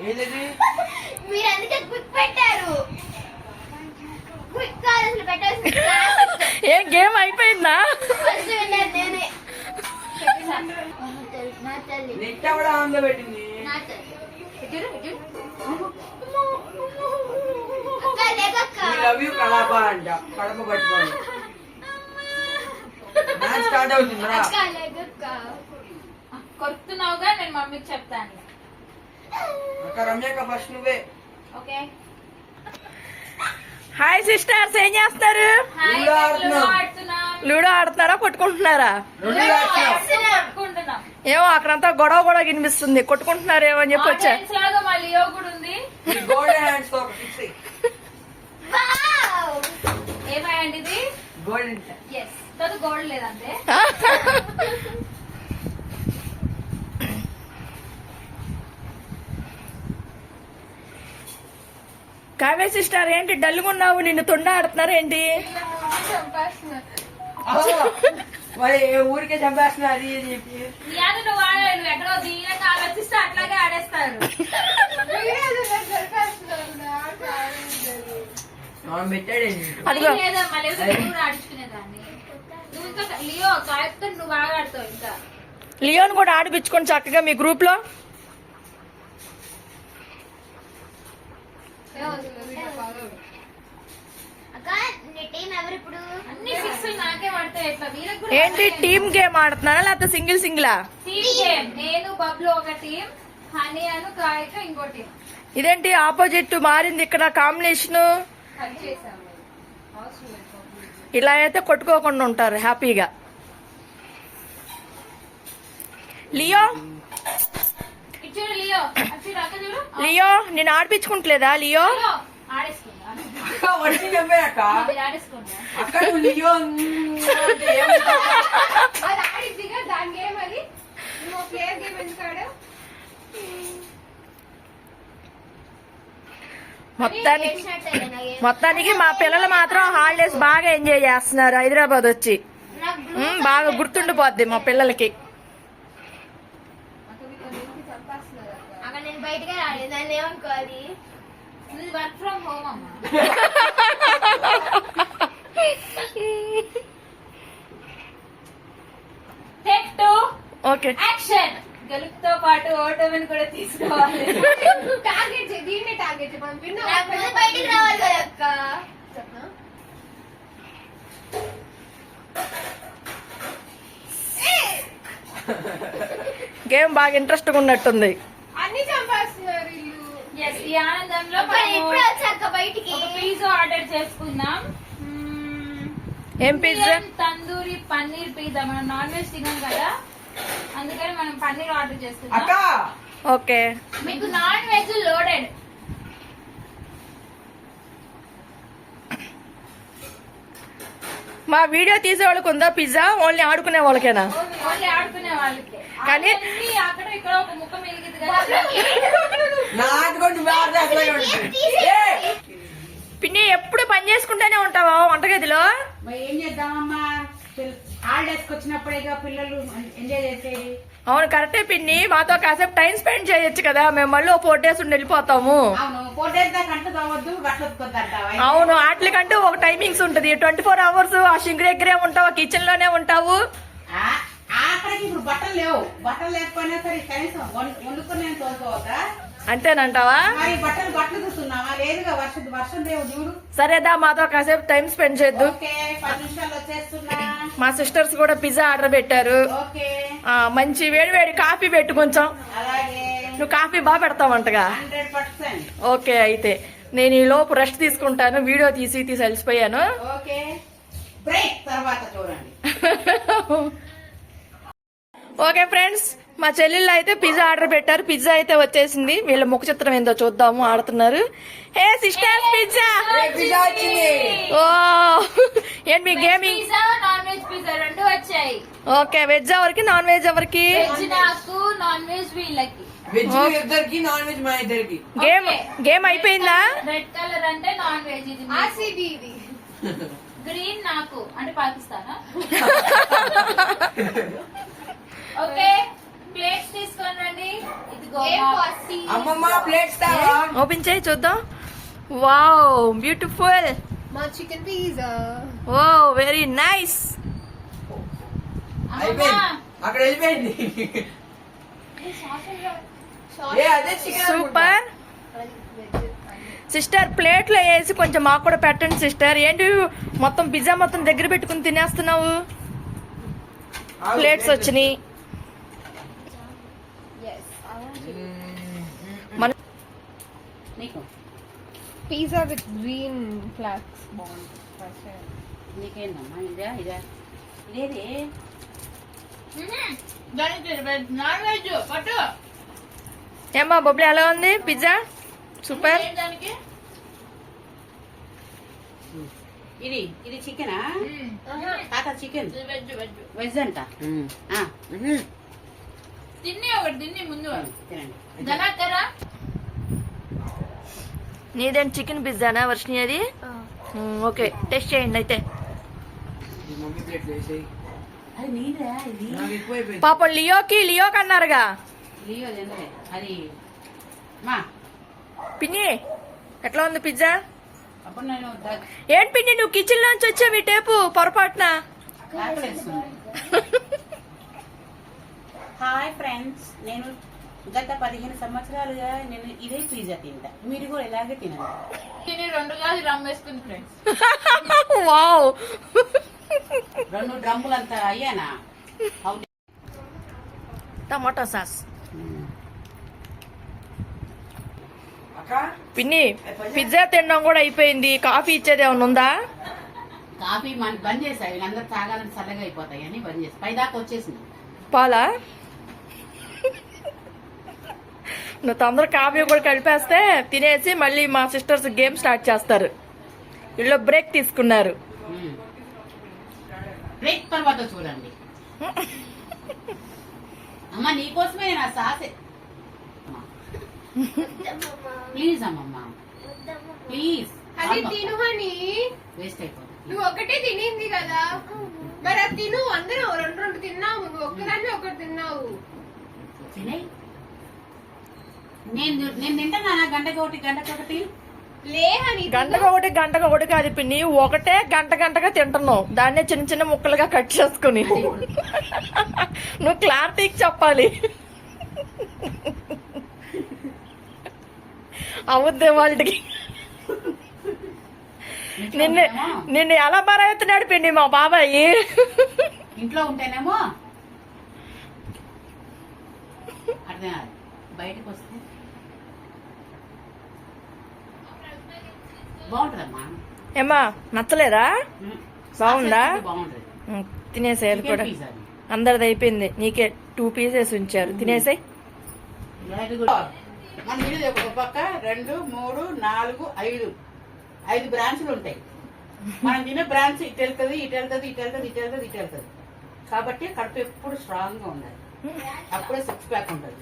మీరు అందుకే క్విక్ పెట్టారు. క్విక్ కాదు అసలు పెట్టాల్సింది. ఏం గేమ్ అయిపోయిందా? ఫస్ట్ విన్నర్ నేనే. నా తల్లి నెట్ కూడా ఆన్ లో పెట్టింది. నా తల్లి అక్క లేకక్క ఐ లవ్ యు కడప అంట. కడప పట్టుకోండి. మ్యాచ్ స్టార్ట్ అవుతుందిరా. అక్క లేకక్క కొడుతున్నావుగా, నేను మమ్మీకి చెప్తాను. అక్క రమ్యక ఫస్ట్ నువ్వే. ఓకే. హాయ్ సిస్టర్స్, ఏం చేస్తారు? లూడో ఆడుతున్నాం. లూడో ఆడుతున్నారా, కొట్టుకుంటున్నారా? రెండు ఆడుతున్నాం. కొట్టుకుంటున్నాం. ఏమో అక్కడంతా గొడవ కూడా వినిపిస్తుంది. కొట్టుకుంటున్నారేమో అని చెప్పి వచ్చా. ఆడియన్స్ లాగా మా లియో కూడా ఉంది. ఈ గోల్డెన్ హ్యాండ్స్ తో ఫిక్స్ అయ్యి. వావ్ ఏమైంది ఇది? గోల్డెన్ ఎస్, తదు గోల్డ్ లేదంటే. కావ్య సిస్టర్ ఏంటి డల్గున్నావు? నిన్ను తొండ ఆడుతున్నారు ఏంటి? మరి ఊరికే చంపేస్తున్నా అది అని చెప్పి. ఇయాను నువ్వు ఆడాలి, నువ్వు ఎక్కడో దీనంగా ఆలోచిస్తే అట్లాగే ఆడేస్తారు. పెట్టాడండి. అదిగో. లేదమ్మా, లేకపోతే నువ్వు కూడా ఆడించుకునేదాన్ని. నువ్వు ఇంకా లియో కాయతో నువ్వు బాగా ఆడుతావు. ఇంకా లియోన్ కూడా ఆడిపించుకోండి చక్కగా మీ గ్రూప్ లో. అక్క నీ టీం ఎవరు ఇప్పుడు? అన్ని సిక్స్ నాకే పడతాయి. ఎట్లా వీళ్ళకి కూడా ఏంటి టీమ్ గేమ్ ఆడుతున్నారా లేకపోతే సింగిల్ సింగిలా? Team game. నేను బబ్లు ఒక టీం, హనీ అను కాయక ఇంకో టీం. ఇదేంటి ఆపోజిట్ మారింది ఇక్కడ కాంబినేషన్? అది చేసాము. ఇలా అయితే కొట్టుకోకుండా ఉంటారు హ్యాపీగా. లియో ఇచ్చాడు లియో. అచ్చి రాక చూడు. లియో నేను ఆడిపించుకుంటలేదా? Leo Leo ఆడేసుకుందా? అక్క వడ్డీ చంపాయక్క. మీరు ఆడేసుకుందా? అక్క నువ్వు లియో అంటే ఏమంటావు? అది ఆడిద్దిగా దాని గేమ్. అది నువ్వు ప్లేయర్ గేమ్ ఎందుకు ఆడావు? మొత్తానికి మా పిల్లలు మాత్రం హాలిడేస్ బాగా ఎంజాయ్ చేస్తున్నారు హైదరాబాద్ వచ్చి. నాకు బ్లూ బాగా గుర్తుండిపోద్ది మా పిల్లలకి. అక్కడ నేను బయటగా రాలేదు, నన్ను ఏమనుకోవాలి? ఇది వర్క్ ఫ్రమ్ హోమ్ అమ్మా. Take 2 okay action. గెలుపుతో పాటు ఓటమిని కూడా తీసుకోవాలి. టార్గెట్ దీన్ని టార్గెట్ పంపిన బయటికి రావాలి కదా అక్క. చెప్పనా? గేమ్ బాగా ఇంట్రెస్ట్ గా ఉన్నట్టుంది. అన్ని చంపేస్తున్నారు ఇల్లు. Yes, ఈ ఆనందంలో ఎప్పుడు వచ్చాక బయటికి ఒక పిజ్జా ఆర్డర్ చేసుకుందాం. ఏం పిజ్జా? తందూరి పన్నీర్ పిజ్జా. మనం నాన్ వెజ్ తినాం కదా, అందుకని మనం పన్నీర్ ఆర్డర్ అక్క చేసుకుందాం. ఓకే. మీకు నాన్ వెజ్ లోడెడ్. మా వీడియో తీసే వాళ్ళకి ఉందా పిజ్జా? ఓన్లీ ఆడుకునే వాళ్ళకేనా? ఓన్లీ ఆడుకునే వాళ్ళకి. కానీ అక్కడ ఇక్కడ ఒక ముక్క మిగిలింది కదా. నాకు కొంచెం బాగా చేస్తాయి ఉంటుంది. పిన్ని ఎప్పుడు పని చేసుకుంటూనే ఉంటావా వంటగదిలో? మరి ఏం చేద్దామమ్మా, హాలిడేస్ కి వచ్చినప్పుడే పిల్లలు ఎంజాయ్ చేసేది. అవును కరెక్టే పిన్ని, మాతో కాసేపు టైం స్పెండ్ చేయొచ్చు కదా. మేము మళ్ళీ 4 days ఉండి వెళ్ళిపోతాము. అవును, 4 days దాకా అంటూ కావద్దు, బట్టలు ఉతుకొద్దంటావా? అవును, వాటికంటూ ఒక టైమింగ్స్ ఉంటది. 24 hours ఆ సింక్ దగ్గరే ఉంటావు, కిచెన్ లోనే ఉంటావు. అక్కడికి ఇప్పుడు బట్టలు లేవు. బట్టలు లేకపోయినా సరే కనీసం వండుకునే తోలుకోవద్దా? అంతేనంటావా? మరి బట్టలు చూస్తున్నావా? లేదుగా, వర్షం లేవు చూడు. సరేదా, మాతో కాసేపు టైం స్పెండ్ చేద్దు. ఓకే, 10 నిమిషాలు వచ్చేస్తున్నా. మా సిస్టర్స్ కూడా పిజ్జా ఆర్డర్ పెట్టారు. ఓకే, మంచి వేడి వేడి కాఫీ పెట్టు కొంచెం. అలాగే. నువ్వు కాఫీ బాగా పెడతావంటగా. 100%. ఓకే, అయితే నేను ఈ లోపు రెస్ట్ తీసుకుంటాను. వీడియో తీసి అలసిపోయాను. ఓకే, బ్రేక్ తర్వాత చూడండి. ఓకే ఫ్రెండ్స్, మా చెల్లెళ్ళు అయితే పిజ్జా ఆర్డర్ పెట్టారు. పిజ్జా అయితే వచ్చేసింది. వీళ్ళ ముఖ చిత్రం ఏందో చూద్దాము. ఆడుతున్నారు. హే సిస్టర్స్, పిజ్జా. పిజ్జా వచ్చింది. ఓ ఏంటి మీ gaming? Pizza non veg pizza రెండు వచ్చాయి. ఓకే, వెజ్ ఎవరికి, నాన్ వెజ్ ఎవరికి? వెజ్ నాకు, నాన్ వెజ్ వీళ్ళకి. వెజ్ ఇద్దరికి, నాన్ వెజ్ మా ఇద్దరికి. గేమ్ అయిపోయిందా? రెడ్ కలర్ అంటే నాన్ వెజ్, ఇది ఆర్సీబీ ఇది. గ్రీన్ నాకు అంటే పాకిస్తానా. ఓకే, ప్లేట్స్ తీసుకొని రండి. ఇదిగో ఏం మా- కాస్టీ అమ్మమ్మ ప్లేట్స్ తావా ఓపెన్ చేయి చూద్దాం. Wow beautiful. మా చికెన్ పిజ్జా. ఓ వెరీ నైస్. అయిపోయింది అక్కడ వెళ్ళిపోయింది ఏ అదే చికెన్ సూపర్ సిస్టర్. ప్లేట్లో వేసి కొంచెం మాకు కూడా పెట్టండి సిస్టర్. ఏంటి మొత్తం పిజ్జా మొత్తం దగ్గర పెట్టుకుని తినేస్తున్నావు? ప్లేట్స్ వచ్చినాయి. మన నీకు పిజ్జా విత్ గ్రీన్ ఫ్లాక్స్ బాగుంది. నీకేందమ్మా ఇదా ఇదేది దానికి నాన్ వెజ్ పట్టు. ఏమ్మా బొబ్బులు ఎలా ఉంది పిజ్జా? సూపర్. ఏంటి దానికి? ఇది చికెనా తాత చికెన్ ఇది వెజ్ వెజ్. వెజ్ అంట తిన్ని ఒకటి తిన్ని ముందు. తినండి జనాకరా నీదేంటి చికెన్ పిజ్జానా వర్షిని అది? ఓకే టేస్ట్ చేయండి అయితే. ఈ మమ్మీ ప్లేట్లు వేసేయి అది నీదా ఇది నాకు ఎక్కువైపోయింది పాపం లియోకి అన్నారుగా. లియో తినలే అది మా పిన్ని ఎట్లా ఉంది పిజ్జా? అప్పుడు నేను ఏంటి పిన్ని నువ్వు కిచెన్ లోంచి వచ్చావు ఈ టేపు పొరపాటున? ఆకలేస్తుంది. హాయ్ ఫ్రెండ్స్, నేను గత 15 సంవత్సరాలుగా నేను ఇదే పిజ్జా తింటా. మీరు కూడా ఇలాగే తినండి. తిని 2 గ్లాసులు రమ్ వేసుకుని ఫ్రెండ్స్. వావ్ 2 డ్రమ్ములంతా అయ్యానా? Tomato sauce. అక్క పిన్ని పిజ్జా తినడం కూడా అయిపోయింది. కాఫీ ఇచ్చేది ఏమైనా ఉందా? కాఫీ బంద్ చేసాయి. వీళ్ళందరూ తాగాలని చల్లగా అయిపోతాయి అని బంద్ చేసి పైదాకా వచ్చేసింది. పాలా? నువ్వు తొందర కాఫీ కూడా కలిపేస్తే తినేసి మళ్ళీ మా సిస్టర్స్ గేమ్ స్టార్ట్ చేస్తారు. వీళ్ళు బ్రేక్ తీసుకున్నారు. బ్రేక్ తర్వాత చూడండి. అమ్మ నీకోసమే నేను ఆ సాసే. ప్లీజ్ అమ్మమ్మ ప్లీజ్. అది తిను అని వేస్ట్ అయిపోతుంది. నువ్వు ఒకటే తినింది కదా, మరి అది తిను. అందరం 2 తిన్నాము, నువ్వు ఒక్కదాన్ని ఒకటి తిన్నావు. తినేయ్. నేను తింటానా గంటకొకటి లే అని గంటకు ఒకటి కాదు పిన్ని, ఒకటే గంటగా తింటున్నావు. దాన్నే చిన్న చిన్న ముక్కలుగా కట్ చేసుకుని. నువ్వు క్లారిటీకి చెప్పాలి. అవుద్దే వాళ్ళకి. నిన్ను ఎలా మరైతున్నాడు పిన్ని మా బాబాయ్. ఇంట్లో ఉంటేనేమో అర్థం కాదు, బయటకు వస్తే బాగుంటుందమ్మా. ఏమ్మా నచ్చలేదా? బాగుందా? బాగుంటుంది. తినేసేయాలి కూడా. పిజ్జా అందరిది అయిపోయింది, నీకే 2 పీసెస్ ఉంచారు. తినేసాయి. మన ఇల్లు ఒక పక్క 2, 3, 4, 5 బ్రాంచ్లు ఉంటాయి. మనం తినే బ్రాంచ్ ఇటు వెళ్తుంది, ఇటు వెళ్తుంది, ఇటు వెళ్తుంది, ఇటు వెళ్తుంది, ఇటు వెళ్తుంది. కాబట్టి కడుపు ఎప్పుడు స్ట్రాంగ్ గా ఉండాలి. అప్పుడే 6 ప్యాక్ ఉంటుంది.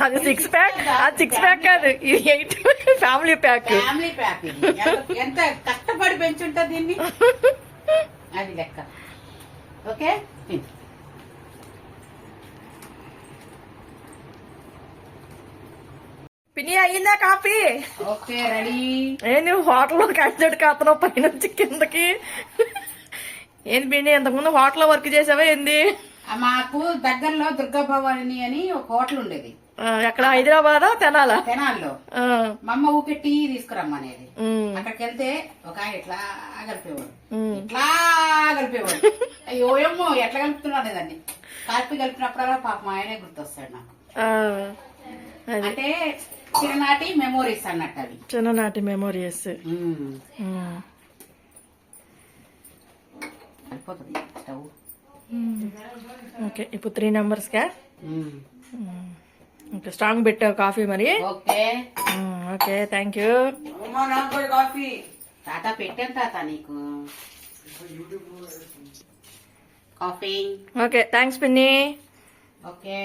అది 6 ప్యాక్, అది 6 ప్యాక్ కాదు, ఇది 8 ఫ్యామిలీ ప్యాక్. ఫ్యామిలీ ప్యాక్ ఇది. ఎంత కష్టపడి పెంచుంటుంది దీన్ని, అది లెక్క. ఓకే పిన్ని అయ్యిందా కాఫీ? Okay ready. ఏంది హోటల్లో కట్టడి కాతనావు పైనుంచి కిందకి? ఏంది పిన్ని ఇంతకుముందు హోటల్లో వర్క్ చేసావా ఏంది? మాకు దగ్గరలో దుర్గా భవాని అని ఒక హోటల్ ఉండేది. ఎక్కడ హైదరాబాదా తెనాలా? తెనాల్లో. మా అమ్మ ఊకే టీ తీసుకురమ్మనేది. అక్కడికి వెళ్తే ఒక ఆయన ఎట్లా కలిపేవాడు. అయ్యో ఏమో ఎట్లా కలుపుతున్నాడు దాన్ని. కలిపినప్పుడల్లా పాపం ఆయనే గుర్తొస్తాడు నాకు. అంటే చిన్ననాటి మెమోరీస్ అన్నట్టు అవి. చిన్ననాటి మెమోరీస్. అయిపోతుంది స్టవ్. ఓకే ఇప్పుడు 3 numbers కా? ఓకే స్ట్రాంగ్ పెట్టావు కాఫీ మరి. Okay okay thank you. నాకు కూడా కాఫీ. తాత పెట్టాను తాత నీకు కాఫీ. ఓకే థ్యాంక్స్ పిన్ని. ఓకే